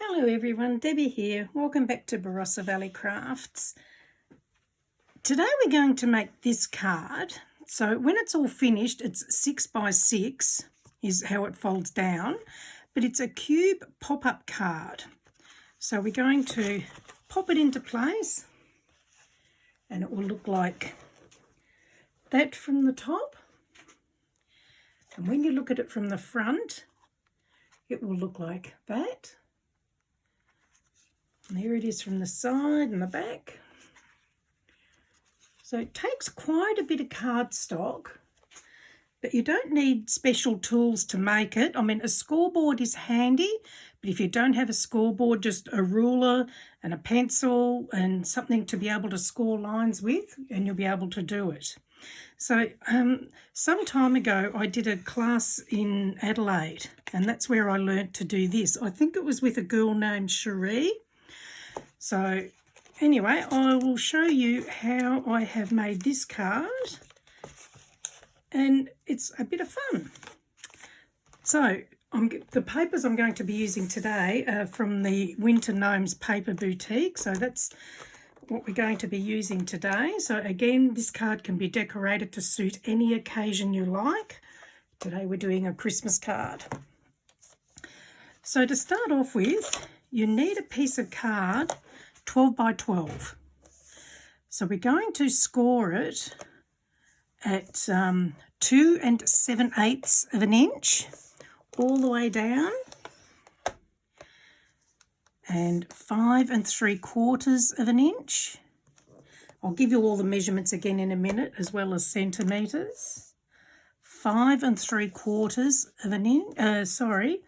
Hello everyone, Debbie here. Welcome back to Barossa Valley Crafts. Today we're going to make this card. So when it's all finished, it's 6 by 6 is how it folds down, but it's a cube pop-up card. So we're going to pop it into place and it will look like that from the top. And when you look at it from the front, it will look like that. And there it is from the side and the back. So it takes quite a bit of cardstock, but you don't need special tools to make it. I mean, a scoreboard is handy, but if you don't have a scoreboard, just a ruler and a pencil and something to be able to score lines with, and you'll be able to do it. So some time ago, I did a class in Adelaide, and that's where I learnt to do this. I think it was with a girl named Cherie. So anyway, I will show you how I have made this card, and it's a bit of fun. So the papers I'm going to be using today are from the Winter Gnomes Paper Boutique, so that's what we're going to be using today. So again, this card can be decorated to suit any occasion you like. Today we're doing a Christmas card. So to start off with, you need a piece of card 12 by 12. So we're going to score it at 2 7/8 of an inch all the way down, and 5 3/4 of an inch. I'll give you all the measurements again in a minute, as well as centimetres. 5 3/4 of an inch, 8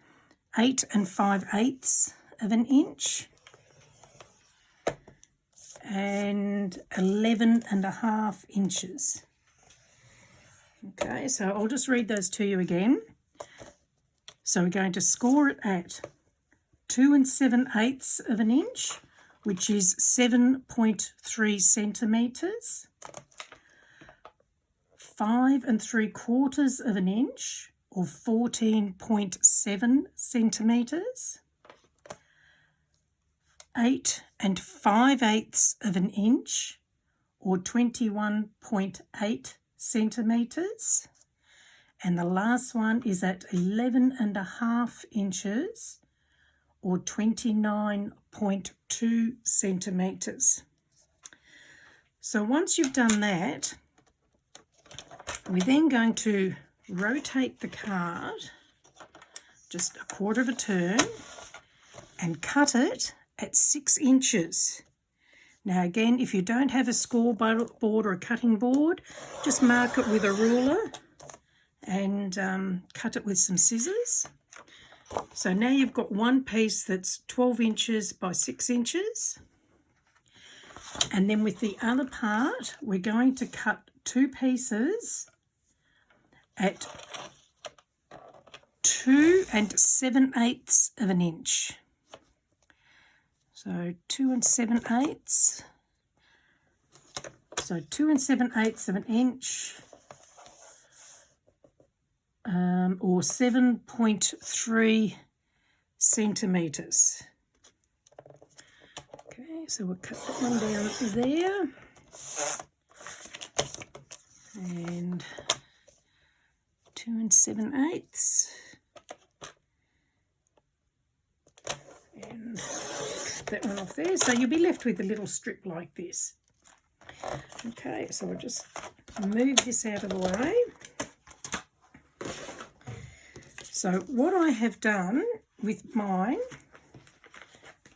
5/8 of an inch, and 11 1/2 inches. Okay, so I'll just read those to you again. So we're going to score it at 2 7/8 of an inch, which is 7.3 centimetres. 5 3/4 of an inch, or 14.7 centimetres. 8 5/8 of an inch, or 21.8 centimetres. And the last one is at 11 1/2 inches, or 29.2 centimetres. So once you've done that, we're then going to rotate the card just a quarter of a turn and cut it at 6 inches. Now again, if you don't have a scoreboard or a cutting board, just mark it with a ruler and cut it with some scissors. So now you've got one piece that's 12 inches by 6 inches. And then with the other part, we're going to cut two pieces at 2 7/8 of an inch. So 2 7/8. So 2 7/8 of an inch, or 7.3 centimetres. Okay, so we'll cut that one down there. And 2 7/8. And cut that one off there. So you'll be left with a little strip like this. Okay, so we'll just move this out of the way. So what I have done with mine,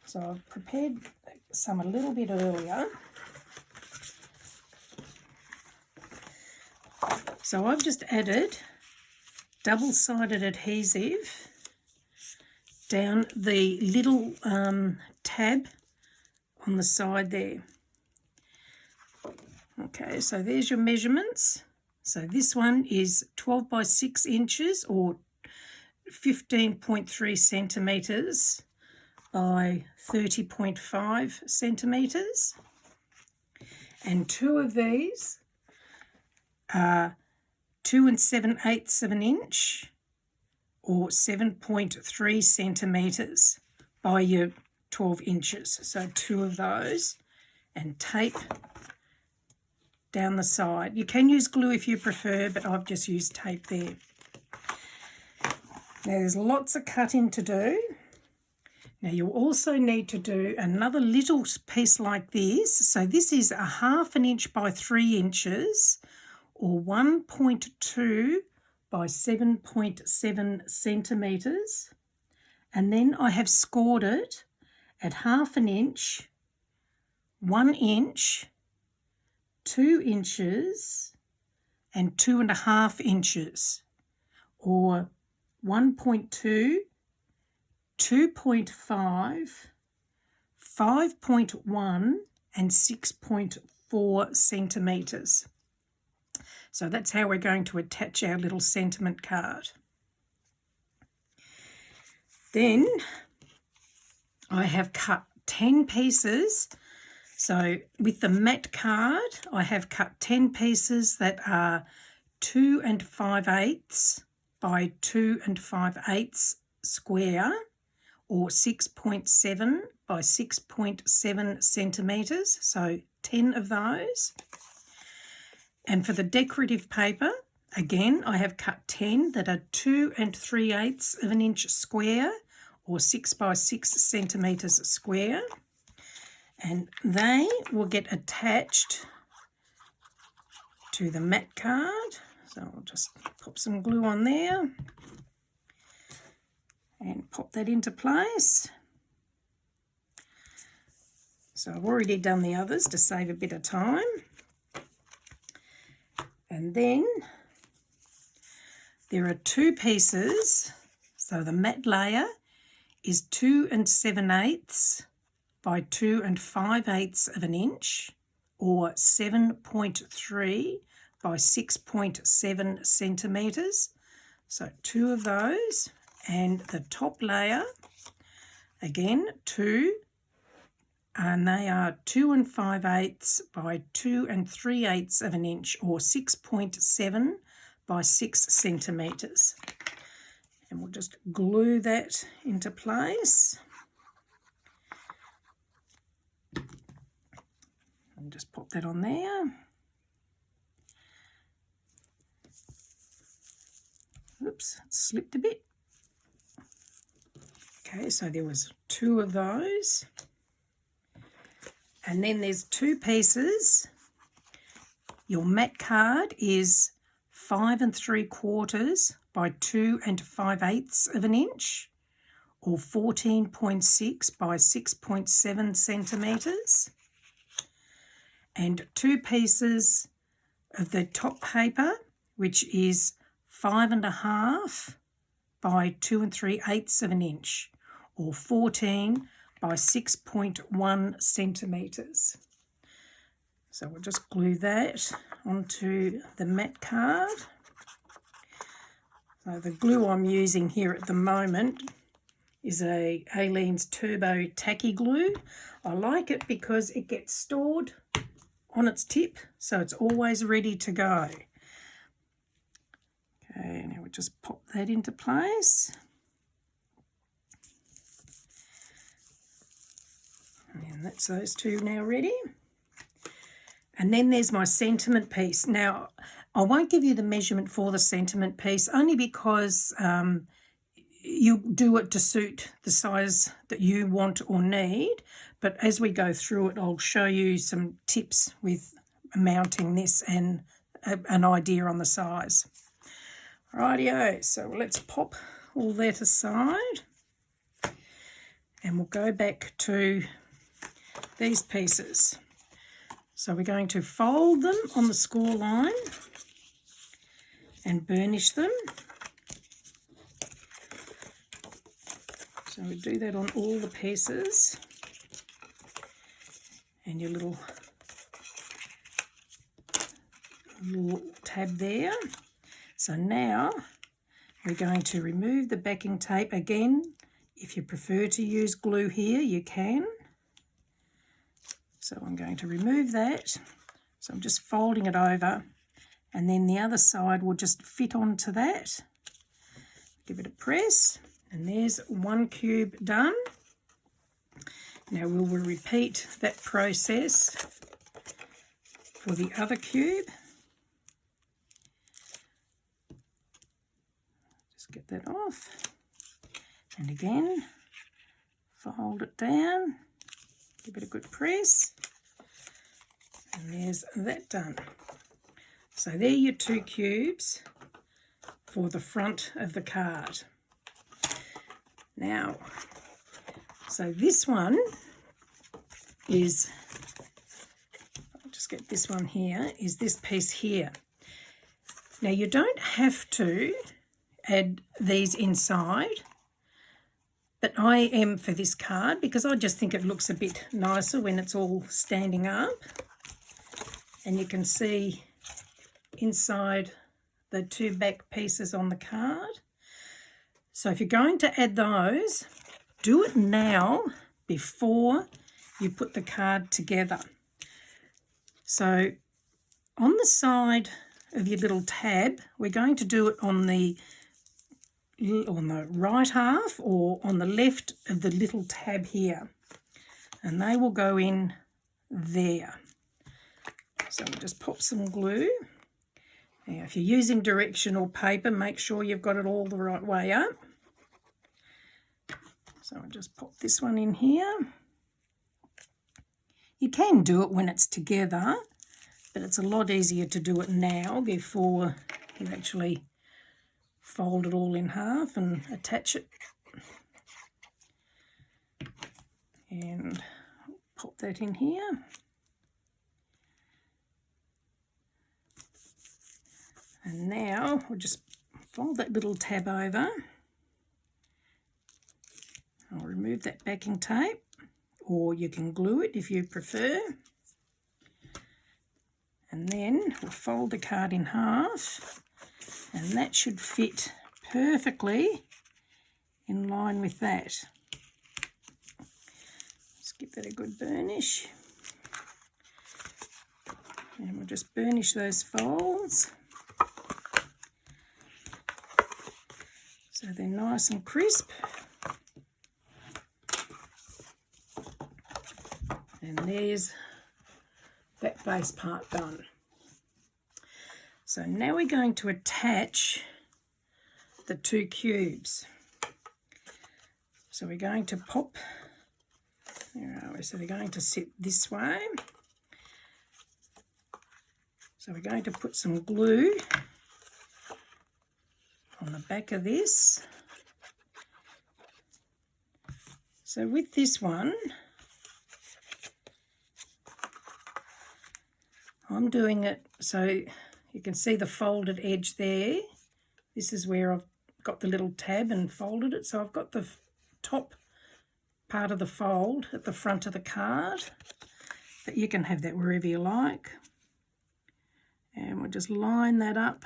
so I've prepared some a little bit earlier. So I've just added double-sided adhesive down the little tab on the side there. Okay, so there's your measurements. So this one is 12 by 6 inches, or 15.3 centimetres by 30.5 centimetres. And two of these are 2 7/8 of an inch, or 7.3 centimetres by your 12 inches. So 2 of those, and tape down the side. You can use glue if you prefer, but I've just used tape there. Now there's lots of cutting to do. Now you'll also need to do another little piece like this. So this is 1/2 inch by 3 inches, or 1.2 by 7.7 centimetres. And then I have scored it at 1/2 inch, 1 inch, 2 inches, and 2.5 inches, or 1.2, 2.5, 5.1, and 6.4 centimetres. So that's how we're going to attach our little sentiment card. Then I have cut 10 pieces. So with the matte card, I have cut 10 pieces that are 2 5/8 by 2 5/8 square, or 6.7 by 6.7 centimetres. So 10 of those. And for the decorative paper, again, I have cut 10 that are 2 3/8 of an inch square, or 6 by 6 centimetres square. And they will get attached to the matte card. So I'll just pop some glue on there and pop that into place. So I've already done the others to save a bit of time. And then there are 2 pieces. So the matte layer is 2 7/8 by 2 5/8 of an inch, or 7.3 by 6.7 centimetres. So 2 of those. And the top layer, again 2, and they are 2 5/8 by 2 3/8 of an inch, or 6.7 by 6 centimetres. And we'll just glue that into place. And just pop that on there. Oops, it slipped a bit. Okay, so there was 2 of those. And then there's 2 pieces. Your matte card is 5 3/4 by 2 5/8 of an inch, or 14.6 by 6.7 centimetres. And 2 pieces of the top paper, which is 5 1/2 by 2 3/8 of an inch, or 14 by 6.1 centimetres. So we'll just glue that onto the matte card. So the glue I'm using here at the moment is a Aleene's Turbo Tacky Glue. I like it because it gets stored on its tip, so it's always ready to go. Okay, now we'll just pop that into place. And that's those 2 now ready. And then there's my sentiment piece. Now, I won't give you the measurement for the sentiment piece, only because you do it to suit the size that you want or need. But as we go through it, I'll show you some tips with mounting this and an idea on the size. Rightio, so let's pop all that aside. And we'll go back to these pieces. So we're going to fold them on the score line and burnish them. So we do that on all the pieces. And your little tab there. So now we're going to remove the backing tape. Again, if you prefer to use glue here, you can. So I'm going to remove that. So I'm just folding it over, and then the other side will just fit onto that. Give it a press, and there's 1 cube done. Now we will repeat that process for the other cube. Just get that off. And again, fold it down, give it a good press, and there's that done. So there are your 2 cubes for the front of the card. Now, so this one is, I'll just get this one here, is this piece here. Now you don't have to add these inside, but I am for this card because I just think it looks a bit nicer when it's all standing up. And you can see inside the 2 back pieces on the card. So if you're going to add those, do it now before you put the card together. So on the side of your little tab, we're going to do it on the right half or on the left of the little tab here, and they will go in there. So we'll just pop some glue. Now if you're using directional paper, make sure you've got it all the right way up. So I'll just pop this one in here. You can do it when it's together, but it's a lot easier to do it now before you actually fold it all in half and attach it. And pop that in here. And now we'll just fold that little tab over. I'll remove that backing tape, or you can glue it if you prefer. And then we'll fold the card in half. And that should fit perfectly in line with that. Let's give that a good burnish. And we'll just burnish those folds so they're nice and crisp. And there's that base part done. So now we're going to attach the 2 cubes. So we're going to pop, there are we, so they're going to sit this way. So we're going to put some glue on the back of this. So with this one, I'm doing it so you can see the folded edge there. This is where I've got the little tab and folded it. So I've got the top part of the fold at the front of the card, but you can have that wherever you like. And we'll just line that up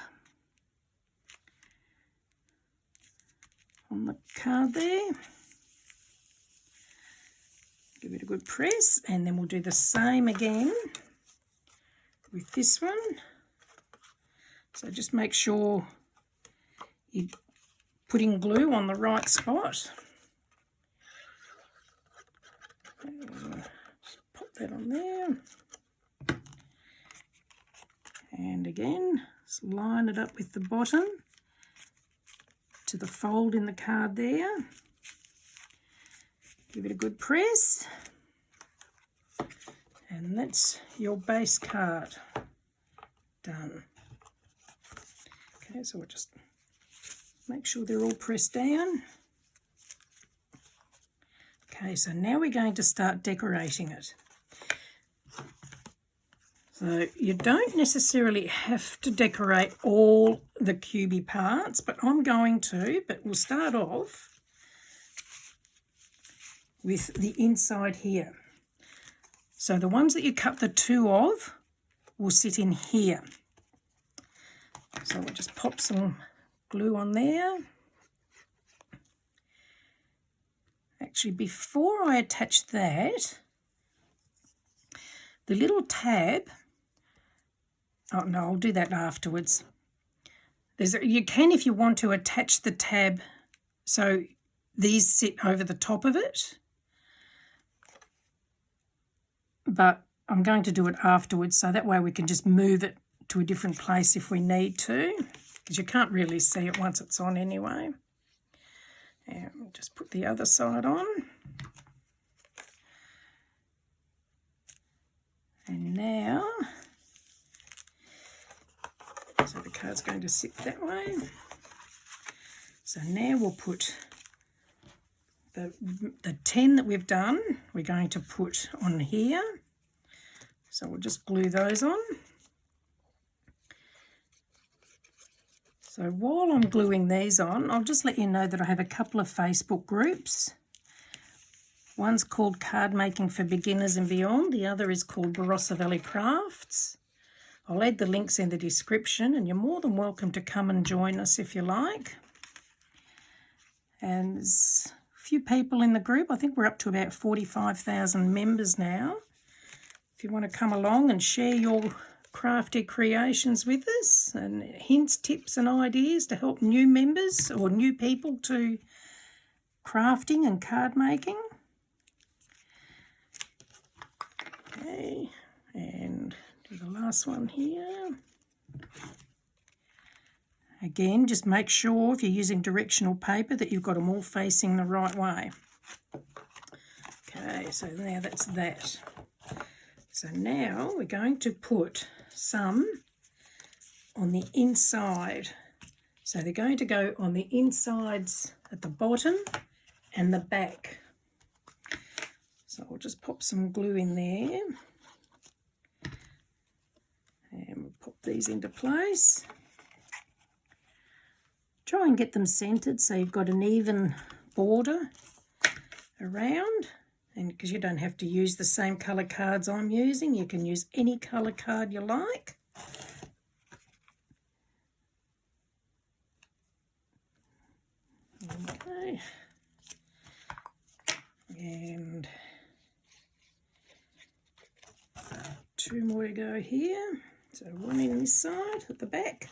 on the card there. Give it a good press, and then we'll do the same again with this one. So just make sure you're putting glue on the right spot. Just pop that on there. And again, just line it up with the bottom to the fold in the card there. Give it a good press. And that's your base card done. Okay, so we'll just make sure they're all pressed down. Okay, so now we're going to start decorating it. So you don't necessarily have to decorate all the cubey parts, but I'm going to, but we'll start off with the inside here. So the ones that you cut the 2 of will sit in here. So we'll just pop some glue on there. Actually, before I attach that, the little tab, oh no, I'll do that afterwards. You can, if you want to, attach the tab so these sit over the top of it. but I'm going to do it afterwards, so that way we can just move it to a different place if we need to, because you can't really see it once it's on anyway. And we'll just put the other side on. And now, so the card's going to sit that way. So now we'll put the 10 that we've done, we're going to put on here. So we'll just glue those on. So while I'm gluing these on, I'll just let you know that I have a couple of Facebook groups. One's called Cardmaking for Beginners and Beyond. The other is called Barossa Valley Crafts. I'll add the links in the description, and you're more than welcome to come and join us if you like. And there's a few people in the group. I think we're up to about 45,000 members now. If you want to come along and share your crafty creations with us, and hints, tips and ideas to help new members or new people to crafting and card making. Okay, and do the last one here. Again, just make sure if you're using directional paper that you've got them all facing the right way. Okay, so now that's that. So now we're going to put some on the inside. So they're going to go on the insides at the bottom and the back. So I'll just pop some glue in there. And we'll pop these into place. Try and get them centered so you've got an even border around. And because you don't have to use the same colour cards I'm using, you can use any colour card you like. Okay. And 2 more to go here. So one in this side at the back.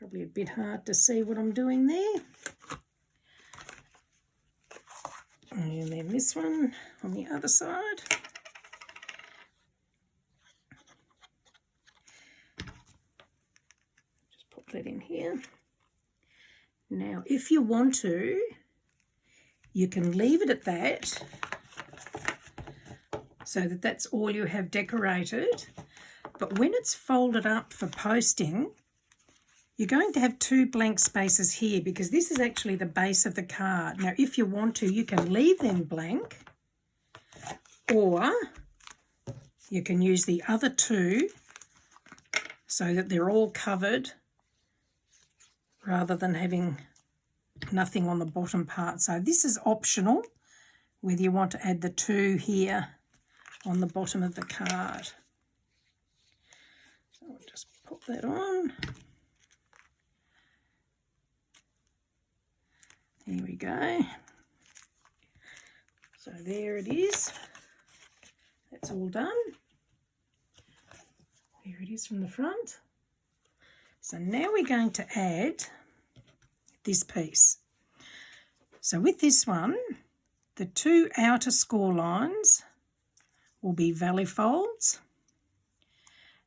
Probably a bit hard to see what I'm doing there. And then this one on the other side. Just pop that in here. Now, if you want to, you can leave it at that, so that that's all you have decorated. But when it's folded up for posting, you're going to have 2 blank spaces here, because this is actually the base of the card. Now, if you want to, you can leave them blank, or you can use the other 2 so that they're all covered rather than having nothing on the bottom part. So this is optional, whether you want to add the 2 here on the bottom of the card. So I'll just pop that on. There we go. So there it is. That's all done. There it is from the front. So now we're going to add this piece. So with this one, the 2 outer score lines will be valley folds,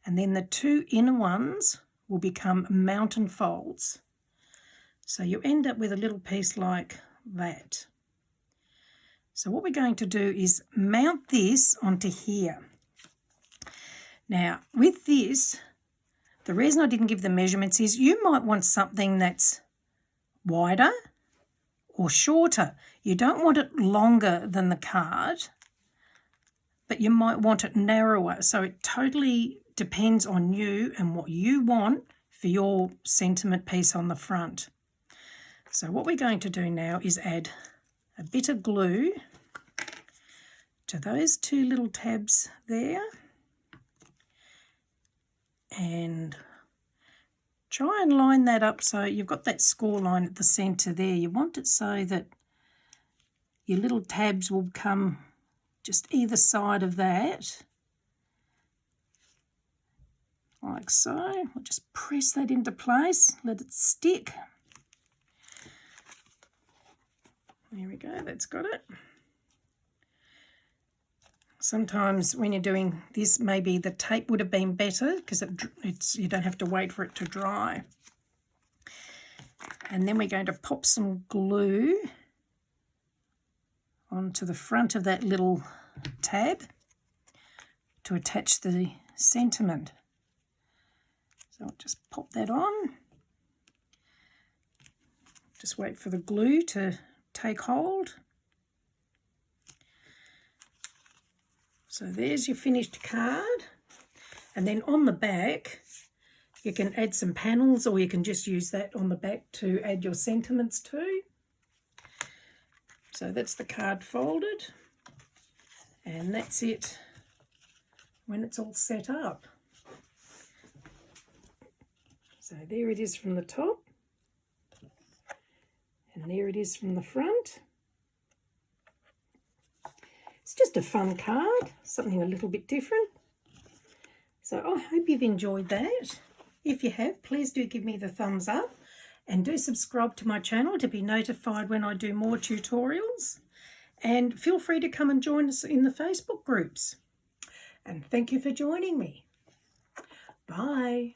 and then the 2 inner ones will become mountain folds. So you end up with a little piece like that. So what we're going to do is mount this onto here. Now, with this, the reason I didn't give the measurements is you might want something that's wider or shorter. You don't want it longer than the card, but you might want it narrower. So it totally depends on you and what you want for your sentiment piece on the front. So what we're going to do now is add a bit of glue to those 2 little tabs there, and try and line that up so you've got that score line at the centre there. You want it so that your little tabs will come just either side of that, like so. We'll just press that into place, let it stick. There we go, that's got it. Sometimes when you're doing this, maybe the tape would have been better because you don't have to wait for it to dry. And then we're going to pop some glue onto the front of that little tab to attach the sentiment. So I'll just pop that on. Just wait for the glue to take hold. So there's your finished card. And then on the back, you can add some panels, or you can just use that on the back to add your sentiments to. So that's the card folded. And that's it when it's all set up. So there it is from the top. And there it is from the front. It's just a fun card, something a little bit different. So I hope you've enjoyed that. If you have, please do give me the thumbs up and do subscribe to my channel to be notified when I do more tutorials. And feel free to come and join us in the Facebook groups. And thank you for joining me. Bye.